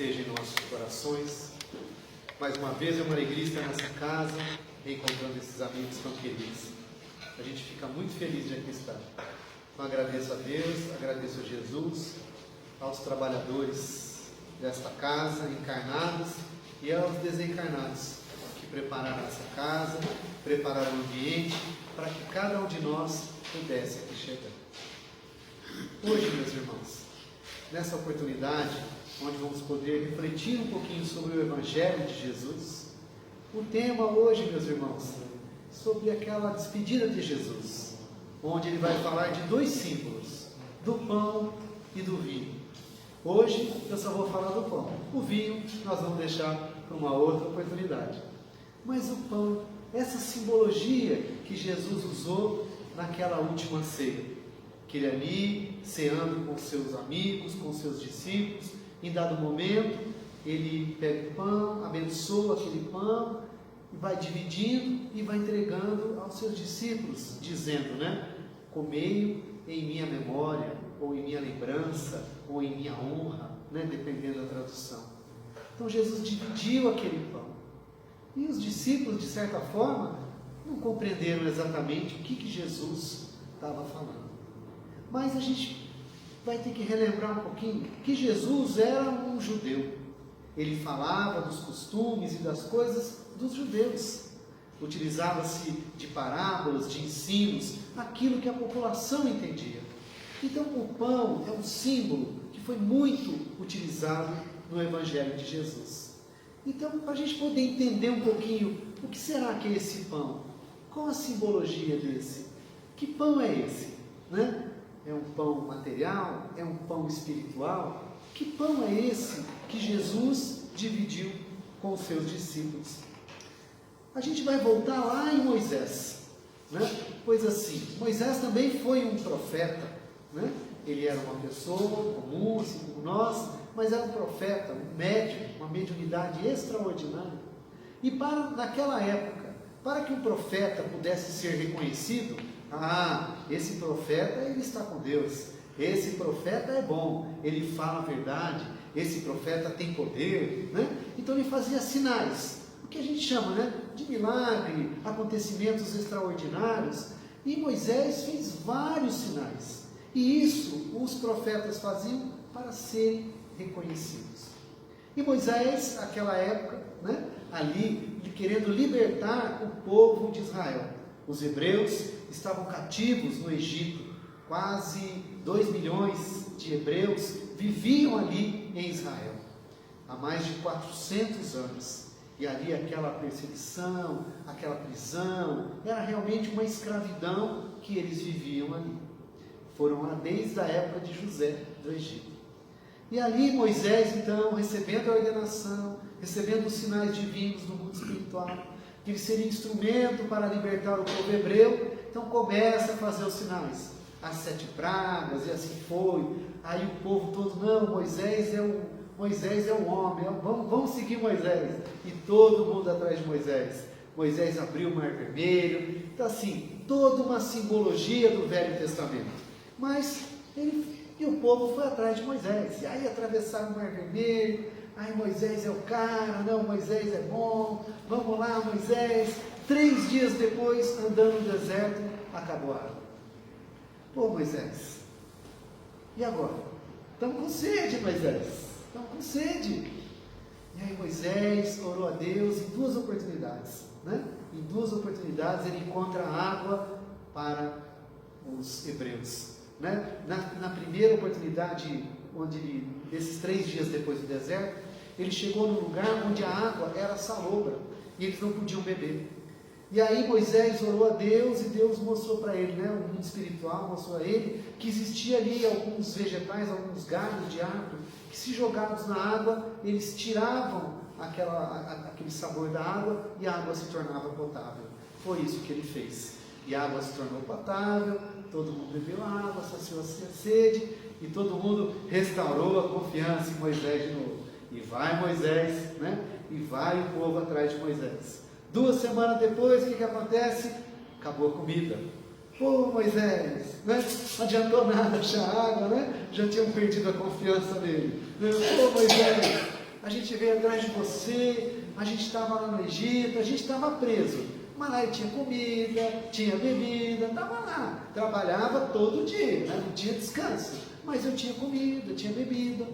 esteja em nossos corações. Mais uma vez é uma alegria estar nessa casa, reencontrando esses amigos tão queridos. A gente fica muito feliz de aqui estar. Então agradeço a Deus, agradeço a Jesus, aos trabalhadores desta casa, encarnados, e aos desencarnados, que prepararam essa casa, prepararam o ambiente, para que cada um de nós pudesse aqui chegar. Hoje, meus irmãos, nessa oportunidade, onde vamos poder refletir um pouquinho sobre o Evangelho de Jesus, o tema hoje, meus irmãos, sobre aquela despedida de Jesus, onde ele vai falar de dois símbolos, do pão e do vinho. Hoje eu só vou falar do pão. O vinho nós vamos deixar para uma outra oportunidade. Mas o pão, essa simbologia que Jesus usou naquela última ceia, que ele ali, ceando com seus amigos, com seus discípulos, em dado momento, ele pega o pão, abençoa aquele pão, e vai dividindo e vai entregando aos seus discípulos, dizendo, comei em minha memória, ou em minha lembrança, ou em minha honra, dependendo da tradução. Então Jesus dividiu aquele pão. E os discípulos, de certa forma, não compreenderam exatamente o que Jesus estava falando. Mas a gente vai ter que relembrar um pouquinho que Jesus era um judeu. Ele falava dos costumes e das coisas dos judeus. Utilizava-se de parábolas, de ensinos, aquilo que a população entendia. Então o pão é um símbolo que foi muito utilizado no Evangelho de Jesus. Então, para a gente poder entender um pouquinho o que será que é esse pão, qual a simbologia desse? Que pão é esse? É um pão material? É um pão espiritual? Que pão é esse que Jesus dividiu com os seus discípulos? A gente vai voltar lá em Moisés, Pois assim, Moisés também foi um profeta, Ele era uma pessoa comum, assim como nós, mas era um profeta, um médium, uma mediunidade extraordinária. E naquela época, para que um profeta pudesse ser reconhecido, esse profeta, ele está com Deus, esse profeta é bom, ele fala a verdade, esse profeta tem poder, Então ele fazia sinais, o que a gente chama, de milagre, acontecimentos extraordinários, e Moisés fez vários sinais, e isso os profetas faziam para serem reconhecidos. E Moisés, naquela época, ali, querendo libertar o povo de Israel. Os hebreus estavam cativos no Egito, quase 2 milhões de hebreus viviam ali em Israel, há mais de 400 anos. E ali aquela perseguição, aquela prisão, era realmente uma escravidão que eles viviam ali. Foram lá desde a época de José do Egito. E ali Moisés, então, recebendo a ordenação, recebendo os sinais divinos do mundo espiritual, que ele seria instrumento para libertar o povo hebreu, então começa a fazer os sinais, as 7 pragas, e assim foi. Aí o povo todo, não, Moisés é o homem, vamos seguir Moisés. E todo mundo atrás de Moisés. Moisés abriu o mar vermelho. Então assim, toda uma simbologia do Velho Testamento. Mas e o povo foi atrás de Moisés. E aí atravessaram o mar vermelho. Ai, Moisés é o cara, não, Moisés é bom, vamos lá, Moisés. 3 dias depois, andando no deserto, acabou a água. Pô, Moisés, e agora? Estamos com sede, Moisés, estamos com sede. E aí Moisés orou a Deus em 2 oportunidades, Em 2 oportunidades ele encontra água para os hebreus, Na primeira oportunidade, desses 3 dias depois do deserto, ele chegou num lugar onde a água era salobra e eles não podiam beber. E aí Moisés orou a Deus e Deus mostrou para ele, o mundo espiritual mostrou a ele que existia ali alguns vegetais, alguns galhos de árvore que, se jogados na água, eles tiravam aquele sabor da água e a água se tornava potável. Foi isso que ele fez. E a água se tornou potável, todo mundo bebeu água, saciou a sede, e todo mundo restaurou a confiança em Moisés de novo. E vai Moisés, E vai o povo atrás de Moisés. 2 semanas depois, o que acontece? Acabou a comida. Pô, Moisés, não adiantou nada achar água, Já tinham perdido a confiança nele. Pô, Moisés, a gente veio atrás de você, a gente estava lá no Egito, a gente estava preso. Mas lá ele tinha comida, tinha bebida, estava lá, trabalhava todo dia, né? Não tinha descanso, mas eu tinha comida, tinha bebida.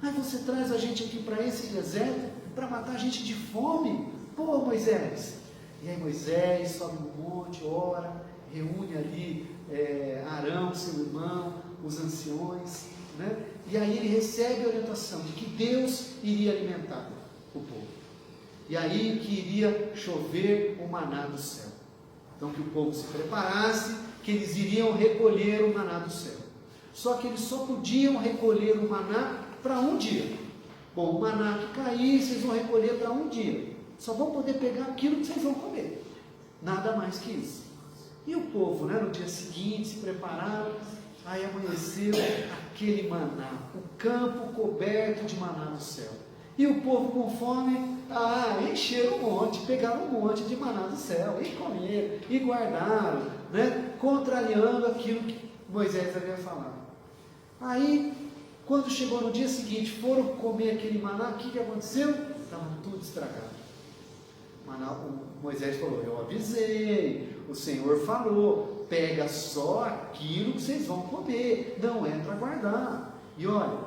Aí você traz a gente aqui para esse deserto, para matar a gente de fome? Pô, Moisés! E aí Moisés sobe no monte, ora, reúne ali Arão, seu irmão, os anciões, né? E aí ele recebe a orientação de que Deus iria alimentar o povo. E aí que iria chover o maná do céu. Então que o povo se preparasse, que eles iriam recolher o maná do céu. Só que eles só podiam recolher o maná para um dia. Bom, o maná que cair, vocês vão recolher para um dia. Só vão poder pegar aquilo que vocês vão comer. Nada mais que isso. E o povo, né, no dia seguinte, se prepararam. Aí amanheceu aquele maná, o campo coberto de maná do céu. E o povo com fome, encheram um monte, pegaram um monte de maná do céu, e comeram, e guardaram, né, contrariando aquilo que Moisés havia falado. Aí, quando chegou no dia seguinte, foram comer aquele maná, o que aconteceu? Estava tudo estragado. Moisés falou, eu avisei, o Senhor falou, pega só aquilo que vocês vão comer, não é para guardar. E olha,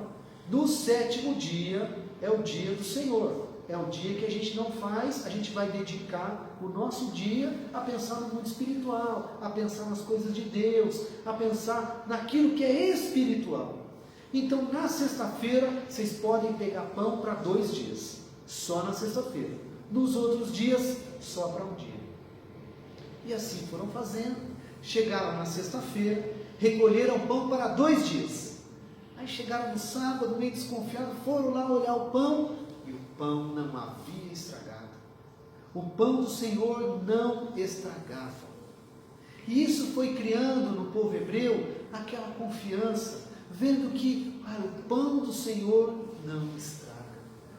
no 7º dia é o dia do Senhor, é o dia que a gente não faz, a gente vai dedicar o nosso dia a pensar no mundo espiritual, a pensar nas coisas de Deus, a pensar naquilo que é espiritual. Então na sexta-feira vocês podem pegar pão para 2 dias, só na sexta-feira. Nos outros dias, só para um dia. E assim foram fazendo. Chegaram na sexta-feira, recolheram pão para 2 dias. Aí chegaram no sábado, meio desconfiados, foram lá olhar o pão, e o pão não havia estragado. O pão do Senhor não estragava. E isso foi criando no povo hebreu aquela confiança, vendo que o pão do Senhor não estraga.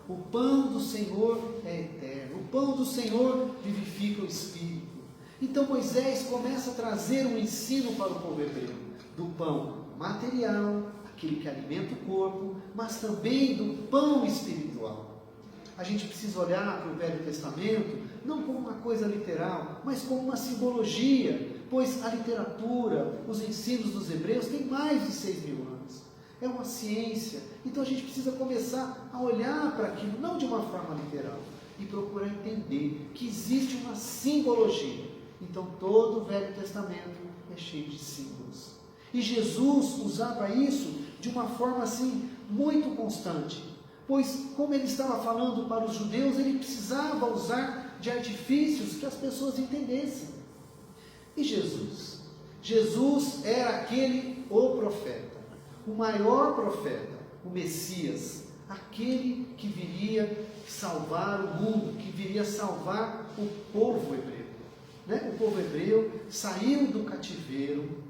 O pão do Senhor é eterno, o pão do Senhor vivifica o espírito. Então Moisés começa a trazer um ensino para o povo hebreu, do pão material, aquele que alimenta o corpo, mas também do pão espiritual. A gente precisa olhar para o Velho Testamento, não como uma coisa literal, mas como uma simbologia, pois a literatura, os ensinos dos hebreus têm mais de 6.000 anos. É uma ciência, então a gente precisa começar a olhar para aquilo, não de uma forma literal, e procurar entender que existe uma simbologia. Então todo o Velho Testamento é cheio de símbolos. E Jesus usava isso de uma forma assim, muito constante, pois como ele estava falando para os judeus, ele precisava usar de artifícios que as pessoas entendessem. E Jesus? Jesus era o profeta. O maior profeta, o Messias, aquele que viria salvar o mundo, que viria salvar o povo hebreu. O povo hebreu saiu do cativeiro,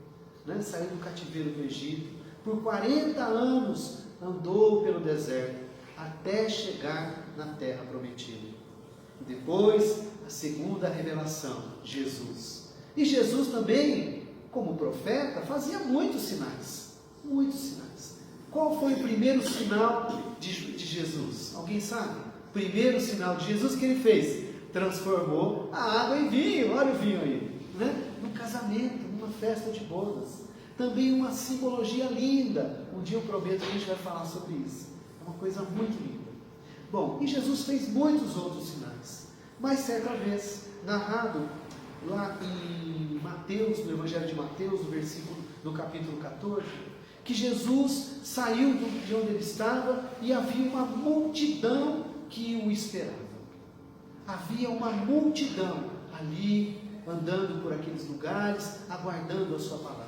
saiu do cativeiro do Egito, por 40 anos andou pelo deserto, até chegar na terra prometida. E depois, a segunda revelação, Jesus. E Jesus também, como profeta, fazia muitos sinais. Muitos sinais. Qual foi o primeiro sinal de Jesus? Alguém sabe? O primeiro sinal de Jesus que ele fez? Transformou a água em vinho. Olha o vinho aí. Num casamento, numa festa de bodas. Também uma simbologia linda. Um dia eu prometo que a gente vai falar sobre isso. É uma coisa muito linda. Bom, e Jesus fez muitos outros sinais. Mas certa vez, narrado lá em Mateus, no Evangelho de Mateus, no capítulo 14, que Jesus saiu de onde ele estava e havia uma multidão que o esperava. Havia uma multidão ali, andando por aqueles lugares, aguardando a sua palavra.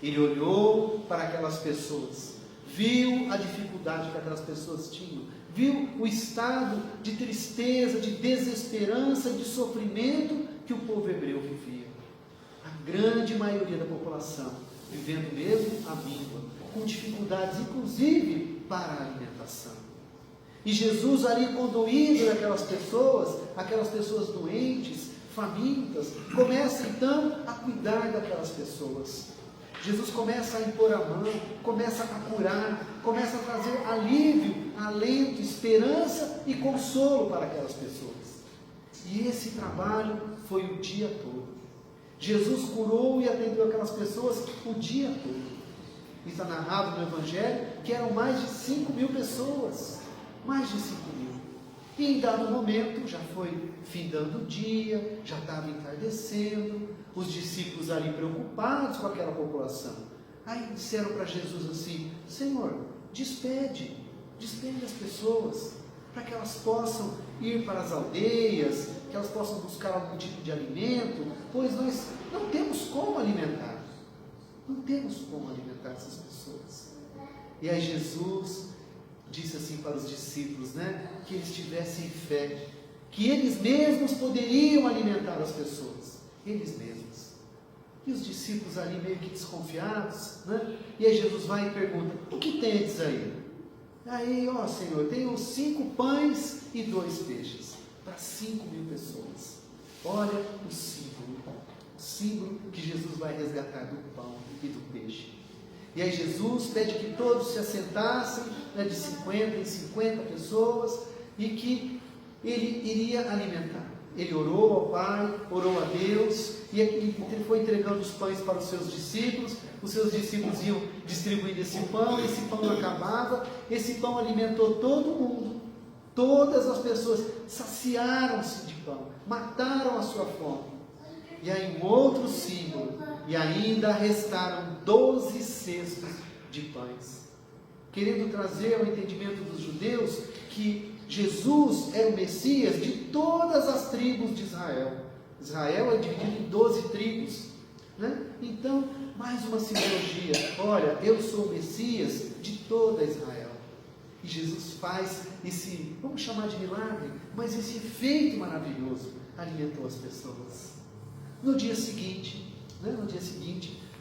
Ele olhou para aquelas pessoas, viu a dificuldade que aquelas pessoas tinham, viu o estado de tristeza, de desesperança, de sofrimento que o povo hebreu vivia. A grande maioria da população vivendo mesmo a míngua, com dificuldades inclusive para a alimentação. E Jesus ali conduindo aquelas pessoas doentes, famintas, começa então a cuidar daquelas pessoas. Jesus começa a impor a mão, começa a curar, começa a trazer alívio alento, esperança e consolo para aquelas pessoas. E esse trabalho foi o dia todo. Jesus curou e atendeu aquelas pessoas o dia todo. Está narrado no Evangelho que eram mais de 5.000 pessoas. Mais de 5.000. E em dado momento, já foi findando o dia, já estava entardecendo, os discípulos ali preocupados com aquela população. Aí disseram para Jesus assim: Senhor, despede as pessoas, para que elas possam ir para as aldeias, que elas possam buscar algum tipo de alimento, pois nós não temos como alimentar. Não temos como alimentar essas pessoas. E aí Jesus disse assim para os discípulos, que eles tivessem fé, que eles mesmos poderiam alimentar as pessoas, eles mesmos. E os discípulos ali meio que desconfiados, e aí Jesus vai e pergunta: o que tendes aí? Aí, Senhor, tenho 5 pães e 2 peixes, para 5.000 pessoas. Olha o símbolo que Jesus vai resgatar do pão e do peixe. E aí Jesus pede que todos se assentassem, de 50 em 50 pessoas, e que ele iria alimentar. Ele orou ao Pai, orou a Deus, e ele foi entregando os pães para os seus discípulos iam distribuindo esse pão não acabava, esse pão alimentou todo mundo, todas as pessoas saciaram-se de pão, mataram a sua fome. E aí um outro símbolo, e ainda restaram 12 cestos de pães, querendo trazer ao entendimento dos judeus que Jesus é o Messias de todas as tribos de Israel. Israel é dividido em 12 tribos, Então, mais uma simbologia: olha, eu sou o Messias de toda Israel. E Jesus faz esse, vamos chamar de milagre, mas esse efeito maravilhoso, alimentou as pessoas. No dia seguinte,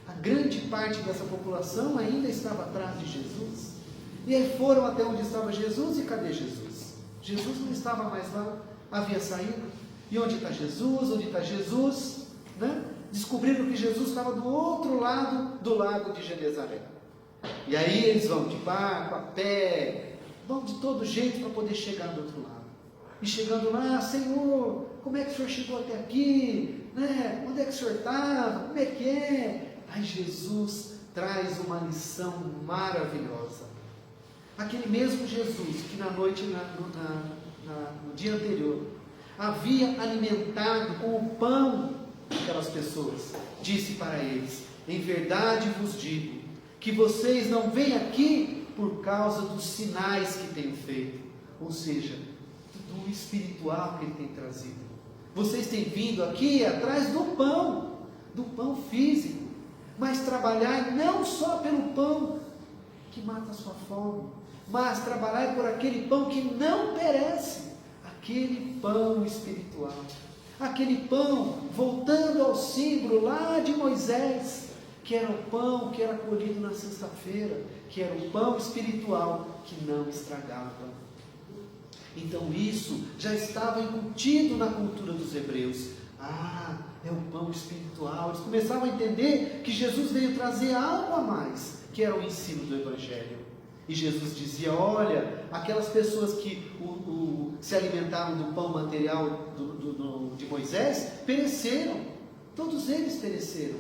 a grande parte dessa população ainda estava atrás de Jesus. E aí foram até onde estava Jesus, e cadê Jesus? Jesus não estava mais lá, havia saído. E onde está Jesus? Onde está Jesus? Descobriram que Jesus estava do outro lado do lago de Genezaré. E aí eles vão de barco, a pé, vão de todo jeito para poder chegar do outro lado. E chegando lá: Senhor, como é que o Senhor chegou até aqui? Onde é que o Senhor estava? Como é que é? Aí Jesus traz uma lição maravilhosa. Aquele mesmo Jesus que na noite, no dia anterior, havia alimentado com o pão aquelas pessoas, disse para eles: em verdade vos digo, que vocês não vêm aqui por causa dos sinais que tenho feito, ou seja, do espiritual que ele tem trazido. Vocês têm vindo aqui atrás do pão físico, mas trabalhar não só pelo pão que mata a sua fome, mas trabalhar por aquele pão que não perece, aquele pão espiritual, aquele pão, voltando ao símbolo lá de Moisés, que era o pão que era colhido na sexta-feira, que era o pão espiritual que não estragava. Então isso já estava incutido na cultura dos hebreus. É o pão espiritual. Eles começavam a entender que Jesus veio trazer algo a mais, que era o ensino do Evangelho. E Jesus dizia: olha, aquelas pessoas que se alimentaram do pão material de Moisés, pereceram. Todos eles pereceram.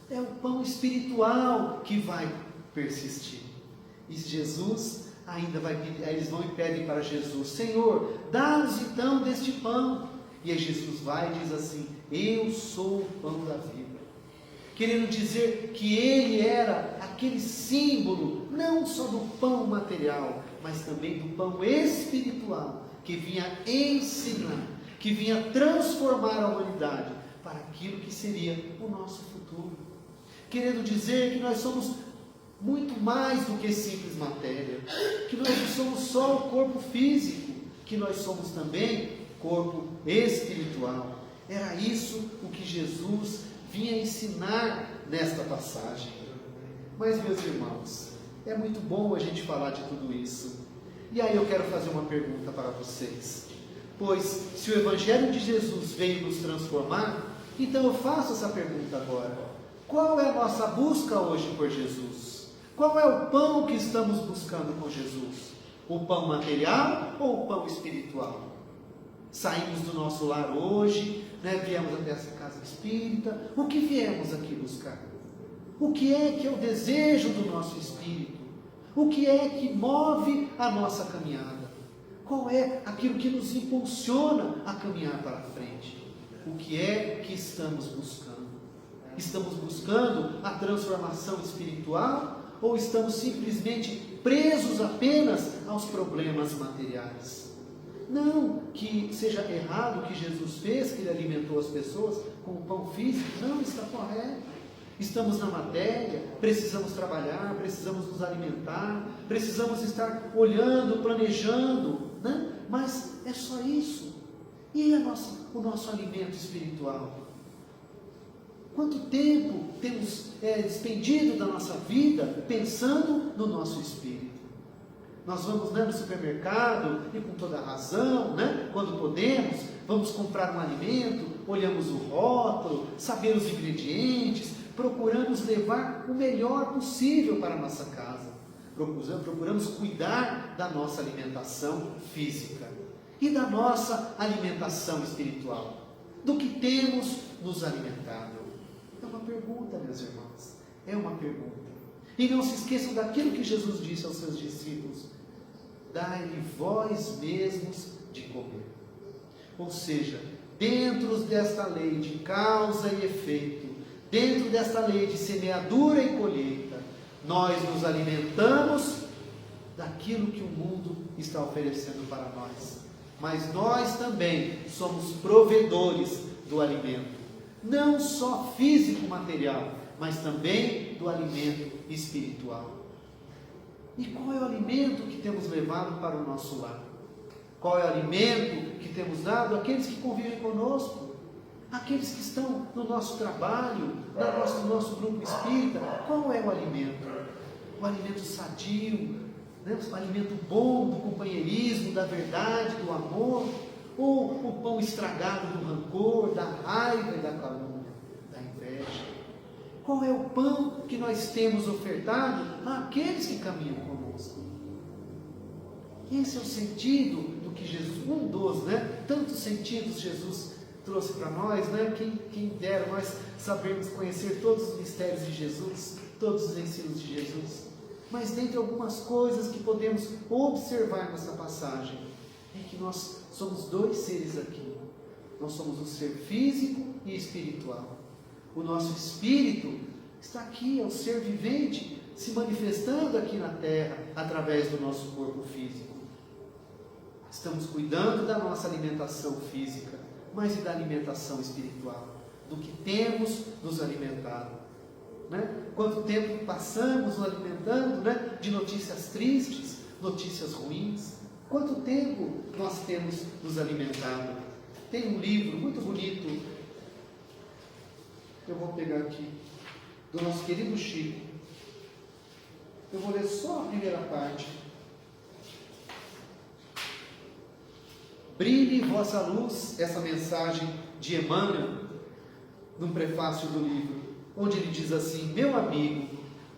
É o pão espiritual que vai persistir. E Jesus ainda vai pedir, aí eles vão e pedem para Jesus: Senhor, dá-nos então deste pão. E aí Jesus vai e diz assim: eu sou o pão da vida. Querendo dizer que ele era aquele símbolo, não só do pão material, mas também do pão espiritual, que vinha ensinar, que vinha transformar a humanidade para aquilo que seria o nosso futuro. Querendo dizer que nós somos muito mais do que simples matéria, que nós não somos só o corpo físico, que nós somos também corpo espiritual. Era isso o que Jesus vinha ensinar nesta passagem. Mas, meus irmãos, é muito bom a gente falar de tudo isso. E aí eu quero fazer uma pergunta para vocês. Pois, se o Evangelho de Jesus veio nos transformar, então eu faço essa pergunta agora: qual é a nossa busca hoje por Jesus? Qual é o pão que estamos buscando com Jesus? O pão material ou o pão espiritual? Saímos do nosso lar hoje, né, viemos até essa casa espírita. O que viemos aqui buscar? O que é o desejo do nosso espírito? O que é que move a nossa caminhada? Qual é aquilo que nos impulsiona a caminhar para frente? O que é que estamos buscando? Estamos buscando a transformação espiritual ou estamos simplesmente presos apenas aos problemas materiais? Não que seja errado o que Jesus fez, que Ele alimentou as pessoas com o pão físico. Não, está correto. Estamos na matéria, precisamos trabalhar, precisamos nos alimentar, precisamos estar olhando, planejando, né? Mas é só isso. E o nosso alimento espiritual? Quanto tempo temos despendido da nossa vida pensando no nosso espírito? Nós vamos, né, no supermercado, e com toda a razão, né, quando podemos, vamos comprar um alimento, olhamos o rótulo, saber os ingredientes, procuramos levar o melhor possível para a nossa casa. Procuramos cuidar da nossa alimentação física e da nossa alimentação espiritual. Do que temos nos alimentado? É uma pergunta, meus irmãos. É uma pergunta. E não se esqueçam daquilo que Jesus disse aos seus discípulos: dai-lhe vós mesmos de comer. Ou seja, dentro desta lei de causa e efeito, dentro desta lei de semeadura e colheita, nós nos alimentamos daquilo que o mundo está oferecendo para nós. Mas nós também somos provedores do alimento, não só físico, material, mas também do alimento espiritual. E qual é o alimento que temos levado para o nosso lar? Qual é o alimento que temos dado àqueles que convivem conosco? Aqueles que estão no nosso trabalho, no nosso grupo espírita? Qual é o alimento? O alimento sadio, né? O alimento bom do companheirismo, da verdade, do amor? Ou o pão estragado do rancor, da raiva e da calúnia, da inveja? Qual é o pão que nós temos ofertado àqueles que caminham conosco? Esse é o sentido do que Jesus, tantos sentidos Jesus trouxe para nós, né? Quem dera nós sabermos conhecer todos os mistérios de Jesus, todos os ensinos de Jesus. Mas dentre algumas coisas que podemos observar nessa passagem, é que nós somos dois seres aqui. Nós somos um ser físico e espiritual. O nosso espírito está aqui, é o ser vivente, se manifestando aqui na terra, através do nosso corpo físico. Estamos cuidando da nossa alimentação física, mas e da alimentação espiritual? Do que temos nos alimentado, né? Quanto tempo passamos nos alimentando, né, de notícias tristes, notícias ruins? Quanto tempo nós temos nos alimentado? Tem um livro muito bonito, eu vou pegar aqui, do nosso querido Chico. Eu vou ler só a primeira parte. Brilhe vossa luz, essa mensagem de Emmanuel, no prefácio do livro, onde ele diz assim: meu amigo,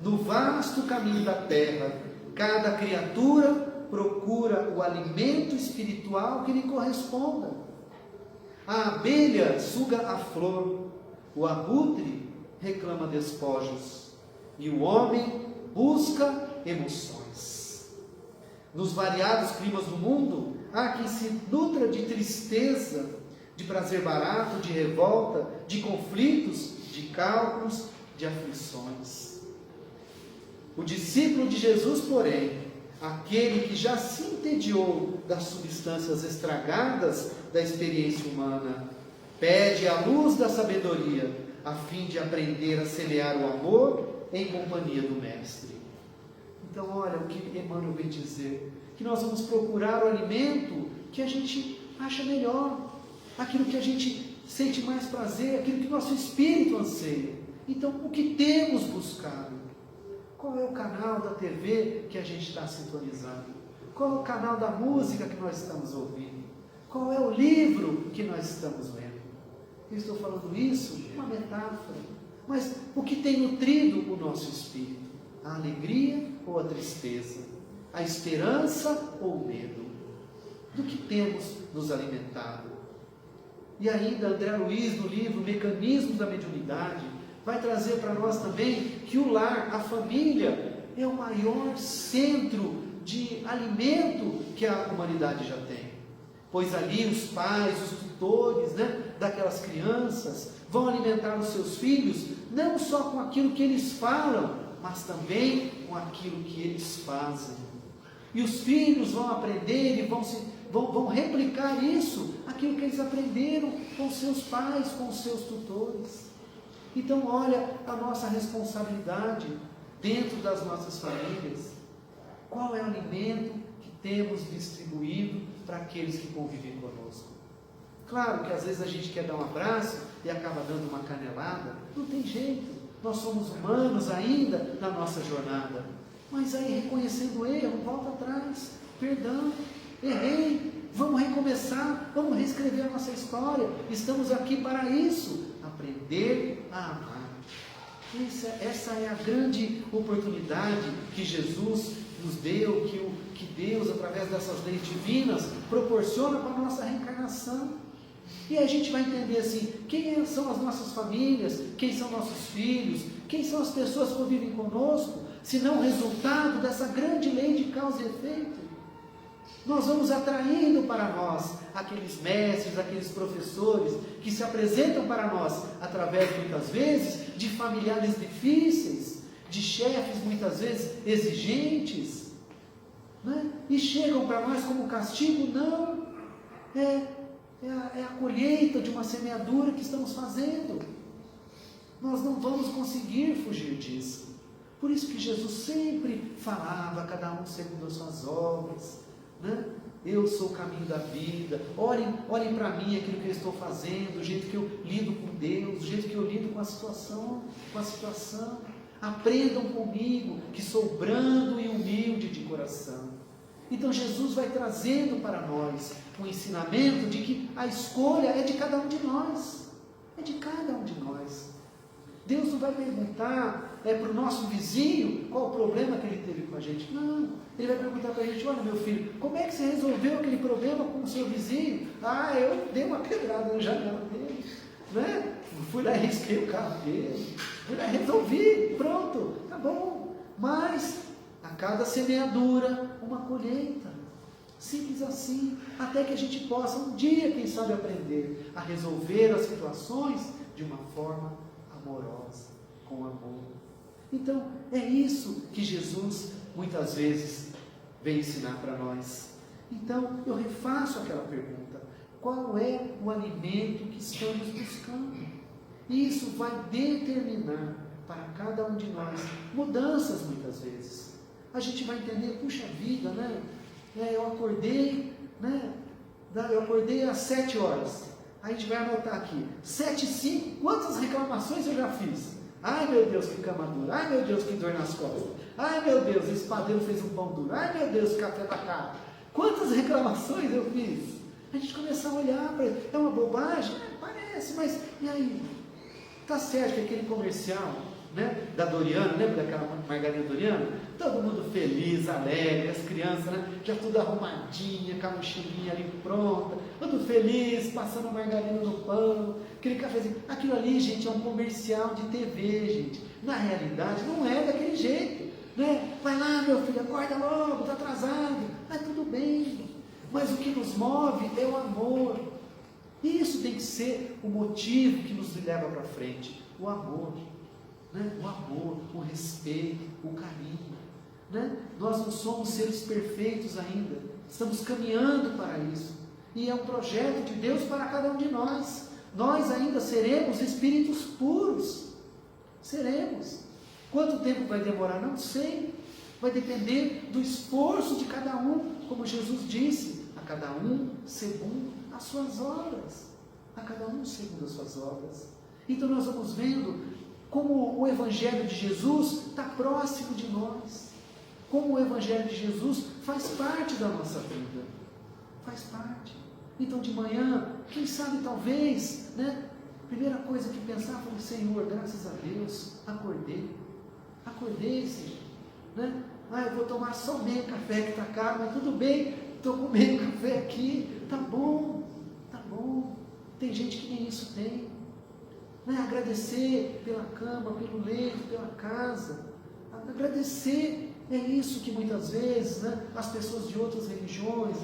no vasto caminho da terra, cada criatura procura o alimento espiritual que lhe corresponda. A abelha suga a flor, o abutre reclama despojos, e o homem busca emoções. Nos variados climas do mundo, há quem se nutra de tristeza, de prazer barato, de revolta, de conflitos, de cálculos, de aflições. O discípulo de Jesus, porém, aquele que já se entediou das substâncias estragadas da experiência humana, pede a luz da sabedoria, a fim de aprender a semear o amor em companhia do Mestre. Então, olha o que Emmanuel vem dizer, que nós vamos procurar o alimento que a gente acha melhor, aquilo que a gente sente mais prazer, aquilo que nosso espírito anseia. Então, o que temos buscado? Qual é o canal da TV que a gente está sintonizando? Qual é o canal da música que nós estamos ouvindo? Qual é o livro que nós estamos lendo? Eu estou falando isso, uma metáfora. Mas o que tem nutrido o nosso espírito? A alegria ou a tristeza? a esperança ou o medo? Do que temos nos alimentado? E ainda André Luiz, no livro Mecanismos da Mediunidade, vai trazer para nós também que o lar, a família, é o maior centro de alimento que a humanidade já tem. Pois ali os pais, os tutores, daquelas crianças, vão alimentar os seus filhos, não só com aquilo que eles falam, mas também com aquilo que eles fazem. E os filhos vão aprender e vão replicar isso, aquilo que eles aprenderam com seus pais, com seus tutores. Então olha a nossa responsabilidade dentro das nossas famílias. Qual é o alimento que temos distribuído para aqueles que convivem conosco? Claro que às vezes a gente quer dar um abraço e acaba dando uma canelada, não tem jeito, nós somos humanos ainda na nossa jornada, mas aí reconhecendo o erro, volta atrás, perdão, errei, vamos recomeçar, vamos reescrever a nossa história, estamos aqui para isso, aprender a amar. Essa é a grande oportunidade que Jesus nos deu, que Deus, através dessas leis divinas, proporciona para a nossa reencarnação. E a gente vai entender assim, quem são as nossas famílias, quem são nossos filhos, quem são as pessoas que vivem conosco, se não resultado dessa grande lei de causa e efeito. Nós vamos atraindo para nós aqueles mestres, aqueles professores que se apresentam para nós através, muitas vezes, de familiares difíceis, de chefes, muitas vezes, exigentes, e chegam para nós como castigo. Não, é a colheita de uma semeadura que estamos fazendo. Nós não vamos conseguir fugir disso. Por isso que Jesus sempre falava, cada um segundo as suas obras, eu sou o caminho da vida, olhem para mim aquilo que eu estou fazendo, o jeito que eu lido com Deus, o jeito que eu lido com a situação, aprendam comigo, que sou brando e humilde de coração. Então Jesus vai trazendo para nós um ensinamento de que a escolha é de cada um de nós, Deus não vai perguntar para o nosso vizinho qual o problema que ele teve com a gente. Não, ele vai perguntar para a gente: olha, meu filho, como é que você resolveu aquele problema com o seu vizinho? Eu dei uma pedrada na janela dele, fui lá e risquei o carro dele, fui lá e resolvi, pronto, tá bom. Mas a cada semeadura, uma colheita, simples assim, até que a gente possa um dia, quem sabe, aprender a resolver as situações de uma forma amorosa, com amor. Então, é isso que Jesus muitas vezes vem ensinar para nós. Então, eu refaço aquela pergunta: qual é o alimento que estamos buscando? Isso vai determinar para cada um de nós mudanças muitas vezes. A gente vai entender, puxa vida, eu acordei, eu acordei às 7 horas. A gente vai anotar aqui, 7h05, quantas reclamações eu já fiz? Ai meu Deus, que cama dura, ai meu Deus, que dor nas costas, ai meu Deus, esse padeiro fez um pão duro, ai meu Deus, café da cara. Quantas reclamações eu fiz? A gente começa a olhar para ele, é uma bobagem? Parece, mas e aí? Tá certo que aquele comercial, da Doriana, lembra daquela margarina Doriana? Todo mundo feliz, alegre, as crianças, já tudo arrumadinha, com a mochilinha ali pronta, tudo feliz, passando margarina no pão, aquele cafezinho. Aquilo ali, gente, é um comercial de TV, gente. Na realidade, não é daquele jeito, Vai lá, meu filho, acorda logo, está atrasado. Tudo bem, mas o que nos move é o amor. Isso tem que ser o motivo que nos leva para frente, o amor. O amor, o respeito, o carinho. Nós não somos seres perfeitos ainda, estamos caminhando para isso, e é um projeto de Deus para cada um de nós. Nós ainda seremos espíritos puros, seremos. Quanto tempo vai demorar? Não sei, vai depender do esforço de cada um, como Jesus disse, a cada um segundo as suas obras, Então nós vamos vendo como o Evangelho de Jesus está próximo de nós, como o Evangelho de Jesus faz parte da nossa vida, faz parte. Então de manhã, quem sabe talvez, primeira coisa que pensar foi: Senhor, graças a Deus, acordei Senhor, Eu vou tomar só meio café que está caro, mas tudo bem, estou com meio café aqui, tá bom. Tem gente que nem isso tem. Agradecer pela cama, pelo leito, pela casa. Agradecer é isso que muitas vezes as pessoas de outras religiões,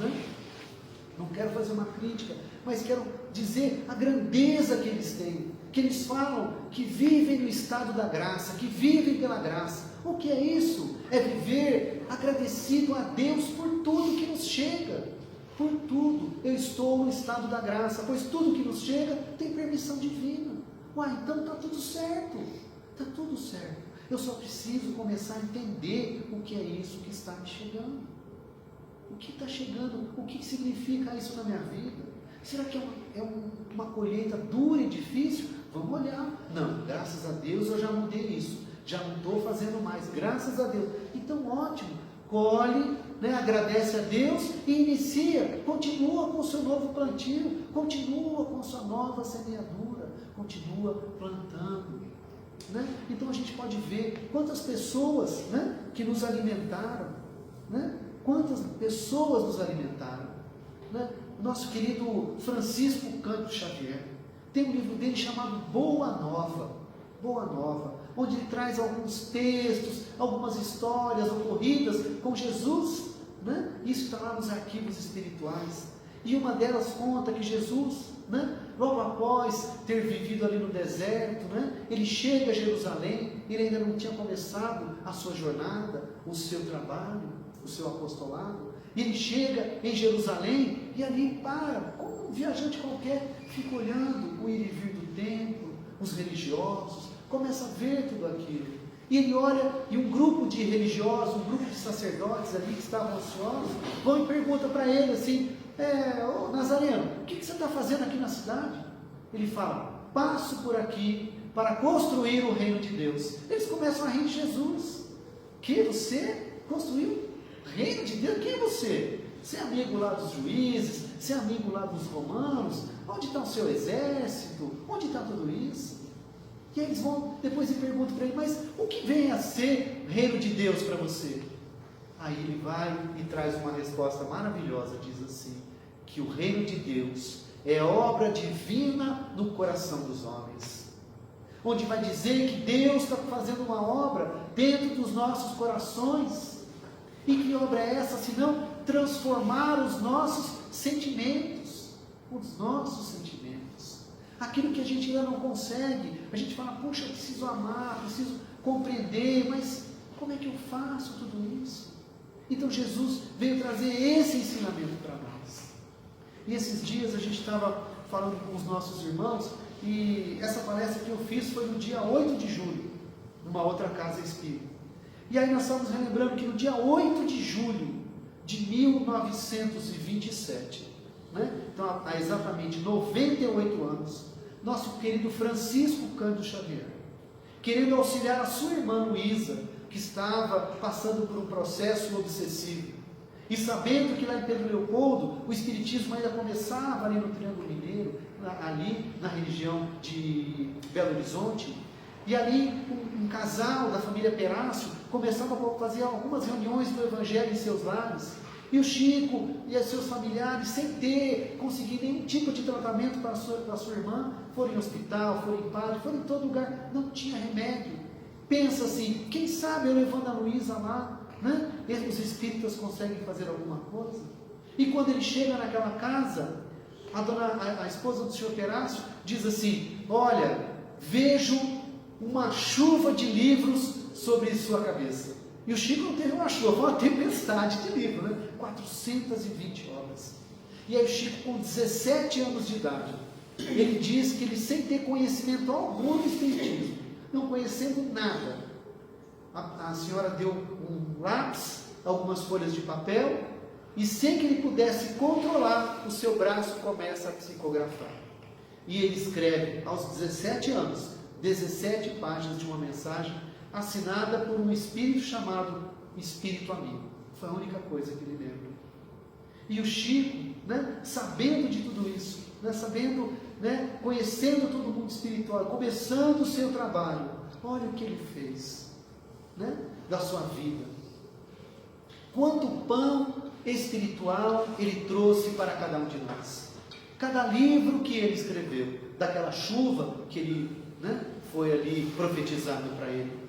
não quero fazer uma crítica, mas quero dizer a grandeza que eles têm, que eles falam que vivem no estado da graça, que vivem pela graça. O que é isso? É viver agradecido a Deus por tudo que nos chega, por tudo. Eu estou no estado da graça, pois tudo que nos chega tem permissão divina. Então está tudo certo, está tudo certo. Eu só preciso começar a entender o que é isso que está me chegando. O que está chegando? O que significa isso na minha vida? Será que é uma colheita dura e difícil? Vamos olhar. Não, graças a Deus eu já mudei isso. Já não estou fazendo mais, graças a Deus. Então ótimo, colhe, agradece a Deus e inicia, continua com o seu novo plantio, continua com a sua nova semeadura, continua plantando. Então a gente pode ver quantas pessoas que nos alimentaram, quantas pessoas nos alimentaram. Nosso querido Francisco Cândido Xavier tem um livro dele chamado Boa Nova, onde ele traz alguns textos, algumas histórias ocorridas com Jesus, isso está lá nos arquivos espirituais, e uma delas conta que Jesus, logo após ter vivido ali no deserto, ele chega a Jerusalém, ele ainda não tinha começado a sua jornada, o seu trabalho, o seu apostolado, e ele chega em Jerusalém, e ali como um viajante qualquer, fica olhando o ir e vir do templo, os religiosos, começa a ver tudo aquilo, e ele olha, e um grupo de religiosos, um grupo de sacerdotes ali que estavam ansiosos, vão e perguntam para ele assim: ô Nazareno, o que você está fazendo aqui na cidade? Ele fala: passo por aqui para construir o reino de Deus. Eles começam a rir de Jesus. Que você construiu o reino de Deus? Quem é você? Você é amigo lá dos juízes? Você é amigo lá dos romanos? Onde está o seu exército? Onde está tudo isso? E aí eles vão depois e perguntam para ele: mas o que vem a ser reino de Deus para você? Aí ele vai e traz uma resposta maravilhosa, diz assim: que o reino de Deus é obra divina no coração dos homens. Onde vai dizer que Deus está fazendo uma obra dentro dos nossos corações. E que obra é essa, senão transformar os nossos sentimentos. Os nossos sentimentos. Aquilo que a gente ainda não consegue. A gente fala: puxa, eu preciso amar, preciso compreender, mas como é que eu faço tudo isso? Então Jesus veio trazer esse ensinamento para nós. E esses dias a gente estava falando com os nossos irmãos, e essa palestra que eu fiz foi no dia 8 de julho, numa outra casa espírita. E aí nós estamos relembrando que no dia 8 de julho de 1927, então há exatamente 98 anos, nosso querido Francisco Cândido Xavier, querendo auxiliar a sua irmã Luísa, que estava passando por um processo obsessivo, e sabendo que lá em Pedro Leopoldo o espiritismo ainda começava ali no Triângulo Mineiro, ali na região de Belo Horizonte, e ali um casal da família Perácio começava a fazer algumas reuniões do Evangelho em seus lares, e o Chico e os seus familiares, sem ter conseguido nenhum tipo de tratamento para a sua irmã, foram em hospital, foram em padre, foram em todo lugar, não tinha remédio. Pensa assim: quem sabe eu levando a Luísa lá, os espíritas conseguem fazer alguma coisa? E quando ele chega naquela casa, a esposa do senhor Perácio diz assim: olha, vejo uma chuva de livros sobre sua cabeça. E o Chico não teve uma chuva, foi uma tempestade de livros, 420 obras. E aí o Chico, com 17 anos de idade, ele diz que ele, sem ter conhecimento algum do espiritismo, não conhecendo nada, a senhora deu um lápis, algumas folhas de papel, e sem que ele pudesse controlar, o seu braço começa a psicografar. E ele escreve, aos 17 anos, 17 páginas de uma mensagem, assinada por um espírito chamado Espírito Amigo. Foi a única coisa que ele lembra. E o Chico, sabendo de tudo isso, sabendo, conhecendo todo o mundo espiritual, começando o seu trabalho, olha o que ele fez, da sua vida. quanto pão espiritual ele trouxe para cada um de nós. Cada livro que ele escreveu, daquela chuva que ele foi ali profetizando para ele.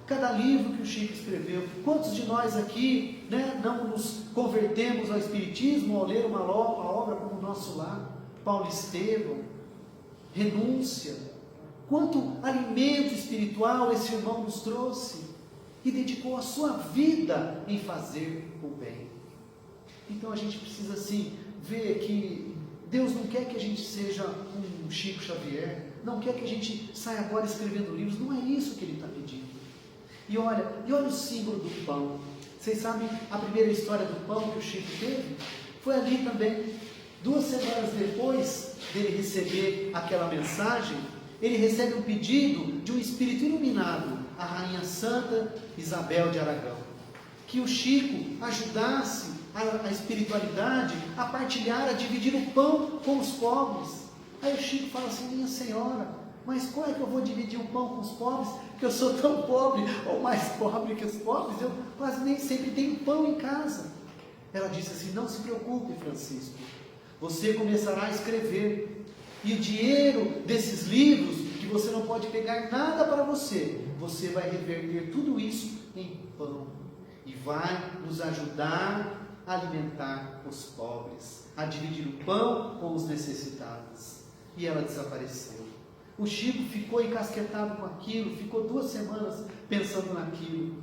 Cada livro que o Chico escreveu. Quantos de nós aqui não nos convertemos ao Espiritismo ao ler uma obra como o Nosso Lar? Paulo Estevão, Renúncia. Quanto alimento espiritual esse irmão nos trouxe e dedicou a sua vida em fazer o bem. Então a gente precisa assim ver que Deus não quer que a gente seja um Chico Xavier, não quer que a gente saia agora escrevendo livros, não é isso que Ele está pedindo. E olha o símbolo do pão. Vocês sabem a primeira história do pão que o Chico teve? Foi ali também. 2 semanas depois dele receber aquela mensagem, ele recebe um pedido de um espírito iluminado, a Rainha Santa Isabel de Aragão, que o Chico ajudasse a espiritualidade a partilhar, a dividir o pão com os pobres. Aí o Chico fala assim: minha senhora, mas como é que eu vou dividir o pão com os pobres, que eu sou tão pobre, ou mais pobre que os pobres, eu quase nem sempre tenho pão em casa. Ela disse assim: não se preocupe, Francisco, você começará a escrever, e o dinheiro desses livros, que você não pode pegar nada para você, você vai reverter tudo isso em pão, e vai nos ajudar a alimentar os pobres, a dividir o pão com os necessitados. E ela desapareceu. O Chico ficou encasquetado com aquilo, ficou 2 semanas pensando naquilo,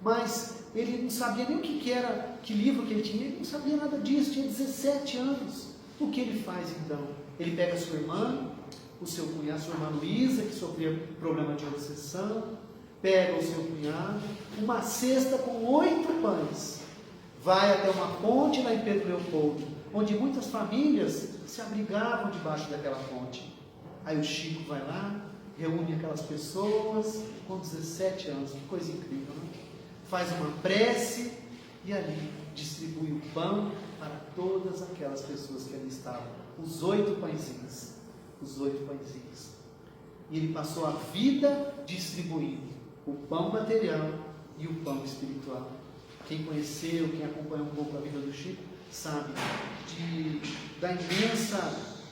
mas ele não sabia nem o que era, que livro que ele tinha, ele não sabia nada disso, tinha 17 anos. O que ele faz então? Ele pega a sua irmã, o seu cunhado, sua irmã Luísa, que sofria problema de obsessão, pega o seu cunhado, uma cesta com 8 pães, vai até uma ponte lá em Pedro Leopoldo, onde muitas famílias se abrigavam debaixo daquela ponte. Aí o Chico vai lá, reúne aquelas pessoas com 17 anos, que coisa incrível, né? Faz uma prece e ali distribui o pão para todas aquelas pessoas que ali estavam. Os 8 pãezinhos. E ele passou a vida distribuindo o pão material e o pão espiritual. Quem conheceu, quem acompanhou um pouco a vida do Chico, sabe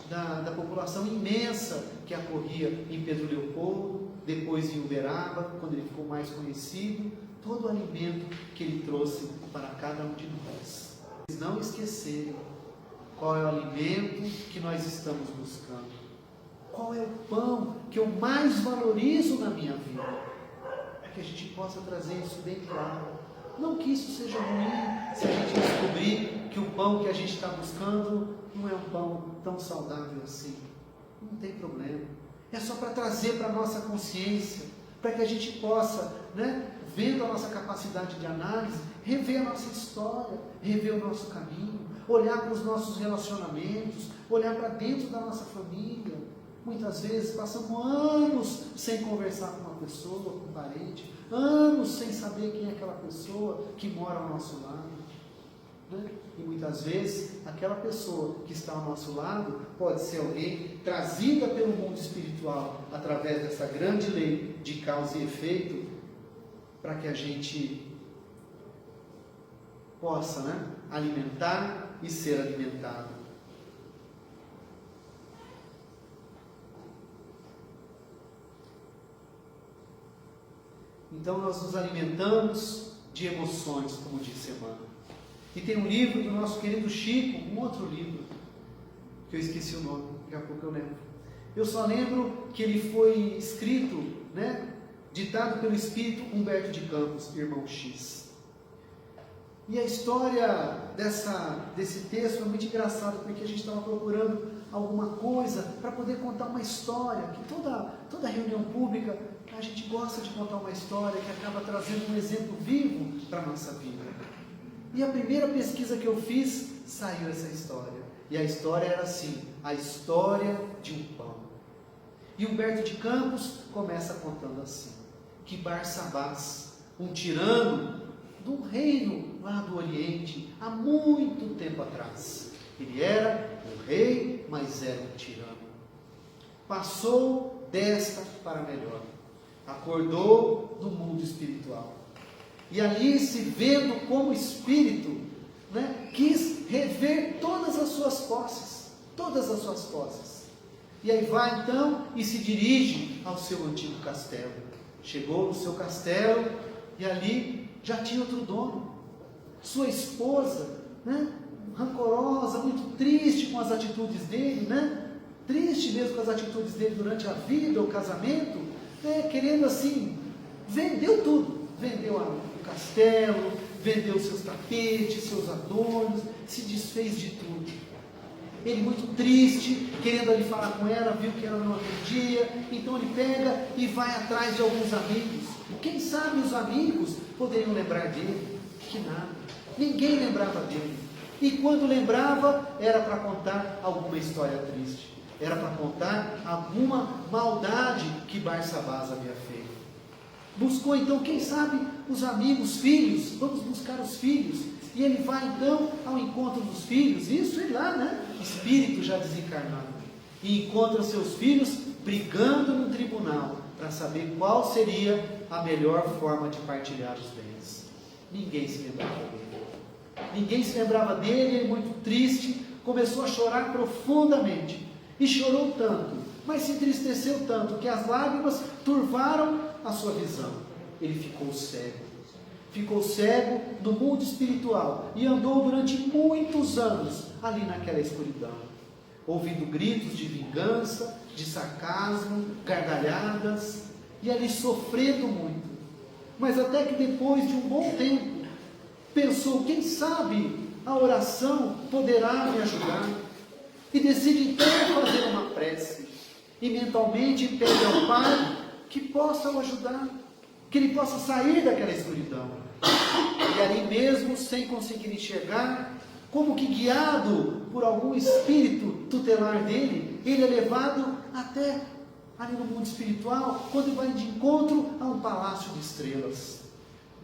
da população imensa que acorria em Pedro Leopoldo, depois em Uberaba, quando ele ficou mais conhecido, todo o alimento que ele trouxe para cada um de nós. Não esquecerem qual é o alimento que nós estamos buscando, qual é o pão que eu mais valorizo na minha vida, para que a gente possa trazer isso bem claro. Não que isso seja ruim, se a gente descobrir que o pão que a gente está buscando não é um pão tão saudável assim. Não tem problema. É só para trazer para a nossa consciência, para que a gente possa, vendo a nossa capacidade de análise, rever a nossa história, rever o nosso caminho, olhar para os nossos relacionamentos, olhar para dentro da nossa família. Muitas vezes passamos anos sem conversar com uma pessoa, com um parente, anos sem saber quem é aquela pessoa que mora ao nosso lado. E muitas vezes aquela pessoa que está ao nosso lado pode ser alguém trazida pelo mundo espiritual através dessa grande lei de causa e efeito, para que a gente possa alimentar e ser alimentado. Então nós nos alimentamos de emoções, como disse Emmanuel. E tem um livro do nosso querido Chico, um outro livro, que eu esqueci o nome, daqui a pouco eu lembro. Eu só lembro que ele foi escrito, ditado pelo espírito Humberto de Campos, irmão X. E a história desse texto é muito engraçada, porque a gente estava procurando alguma coisa para poder contar uma história, que toda reunião pública a gente gosta de contar uma história que acaba trazendo um exemplo vivo para a nossa vida. E a primeira pesquisa que eu fiz, saiu essa história. E a história era assim, a história de um pão. E Humberto de Campos começa contando assim, que Barsabás, um tirano de um reino lá do Oriente, há muito tempo atrás. Ele era um rei, mas era um tirano. Passou desta para melhor. Acordou do mundo espiritual. E ali, se vendo como espírito, né, quis rever todas as suas posses. Todas as suas posses. E aí vai então e se dirige ao seu antigo castelo. Chegou no seu castelo e ali já tinha outro dono. Sua esposa, né, rancorosa, muito triste com as atitudes dele, né? Triste mesmo com as atitudes dele durante a vida, o casamento, né, querendo assim, vendeu tudo. Vendeu o castelo, vendeu seus tapetes, seus adornos, se desfez de tudo. Ele muito triste, querendo ali falar com ela, viu que ela não atendia, então ele pega e vai atrás de alguns amigos. Quem sabe os amigos poderiam lembrar dele? Que nada, ninguém lembrava dele. E quando lembrava, era para contar alguma história triste, era para contar alguma maldade que Barsabás havia feito. Buscou então, quem sabe, os amigos, filhos, vamos buscar os filhos. E ele vai então ao encontro dos filhos, isso e lá, né? Espírito já desencarnado. E encontra seus filhos brigando no tribunal para saber qual seria a melhor forma de partilhar os bens. Ninguém se lembrava dele. Ninguém se lembrava dele, ele muito triste, começou a chorar profundamente. E chorou tanto, mas se entristeceu tanto, que as lágrimas turvaram a sua visão. Ele ficou cego. Ficou cego no mundo espiritual e andou durante muitos anos ali naquela escuridão, ouvindo gritos de vingança, de sarcasmo, gargalhadas, e ali sofrendo muito. Mas até que depois de um bom tempo, pensou, quem sabe a oração poderá me ajudar, e decide então fazer uma prece, e mentalmente pede ao Pai que possa o ajudar, que ele possa sair daquela escuridão. E ali mesmo, sem conseguir enxergar, como que guiado por algum espírito tutelar dele, ele é levado até ali no mundo espiritual, quando vai de encontro a um palácio de estrelas.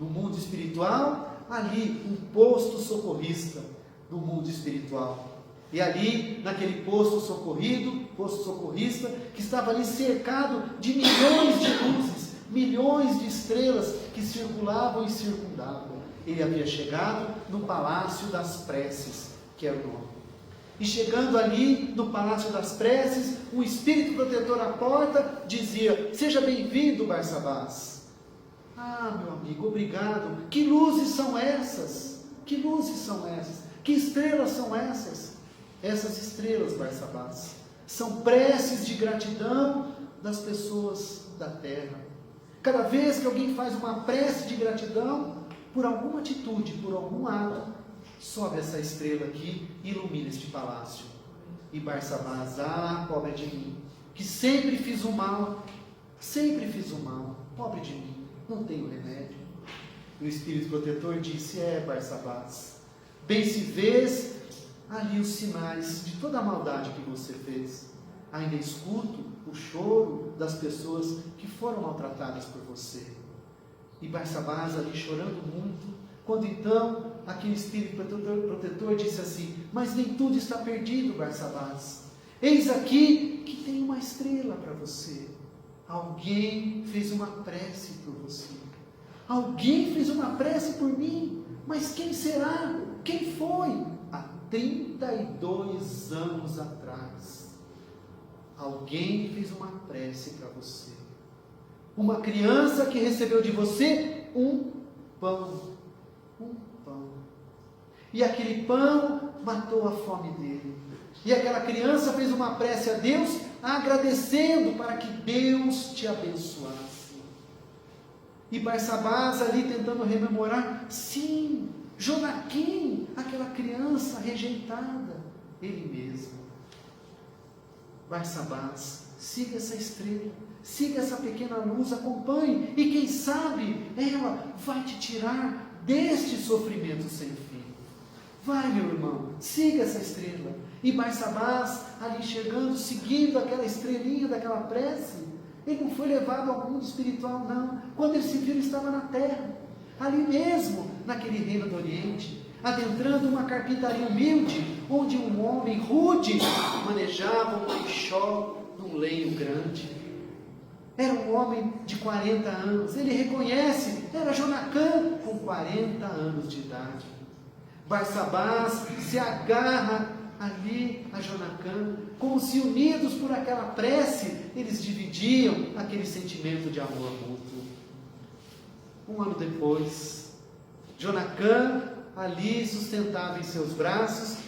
No mundo espiritual, ali um posto socorrista, no mundo espiritual. E ali, naquele posto socorrista, que estava ali cercado de milhões de luzes, milhões de estrelas que circulavam e circundavam. Ele havia chegado no Palácio das Preces, que era o nome. E chegando ali no Palácio das Preces, um espírito protetor à porta dizia, seja bem-vindo, Barsabás. Ah, meu amigo, obrigado. Que luzes são essas? Que luzes são essas? Que estrelas são essas? Essas estrelas, Barsabás, são preces de gratidão das pessoas da terra. Cada vez que alguém faz uma prece de gratidão, por alguma atitude, por algum ato, sobe essa estrela aqui e ilumina este palácio. E Barsabás, pobre de mim, que sempre fiz o mal, pobre de mim, não tenho remédio. E o Espírito Protetor disse, Barsabás, bem se vês ali os sinais de toda a maldade que você fez. Ainda escuto o choro das pessoas que foram maltratadas por você. E Barsabás ali chorando muito, quando então aquele Espírito Protetor disse assim, mas nem tudo está perdido, Barsabás. Eis aqui que tem uma estrela para você. Alguém fez uma prece por você. Alguém fez uma prece por mim. Mas quem será? Quem foi? Há 32 anos atrás. Alguém fez uma prece para você. Uma criança que recebeu de você um pão. E aquele pão matou a fome dele. E aquela criança fez uma prece a Deus, agradecendo para que Deus te abençoasse. E Barsabás ali tentando rememorar, sim, Jonaquim, aquela criança rejeitada, ele mesmo. Barsabás, siga essa estrela, siga essa pequena luz, acompanhe, e quem sabe ela vai te tirar deste sofrimento sem fim. Vai, meu irmão, siga essa estrela. E Barsabás, ali chegando, seguindo aquela estrelinha daquela prece, ele não foi levado ao mundo espiritual, não. Quando ele se viu, ele estava na terra, ali mesmo, naquele reino do Oriente, adentrando uma carpintaria humilde, onde um homem rude manejava um leixó num lenho grande. era um homem de 40 anos. Ele reconhece, era Jonacã com 40 anos de idade. Barsabás se agarra ali a Jonacã, como se unidos por aquela prece, eles dividiam aquele sentimento de amor mútuo. Um ano depois, Jonacã ali sustentava em seus braços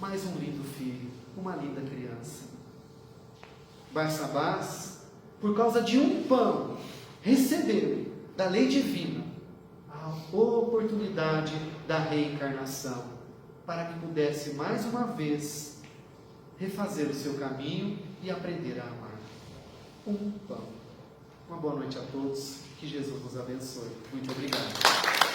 mais um lindo filho, uma linda criança. Barsabás, por causa de um pão, recebeu da lei divina a oportunidade da reencarnação, para que pudesse mais uma vez refazer o seu caminho e aprender a amar. Um pão. Uma boa noite a todos, que Jesus nos abençoe. Muito obrigado.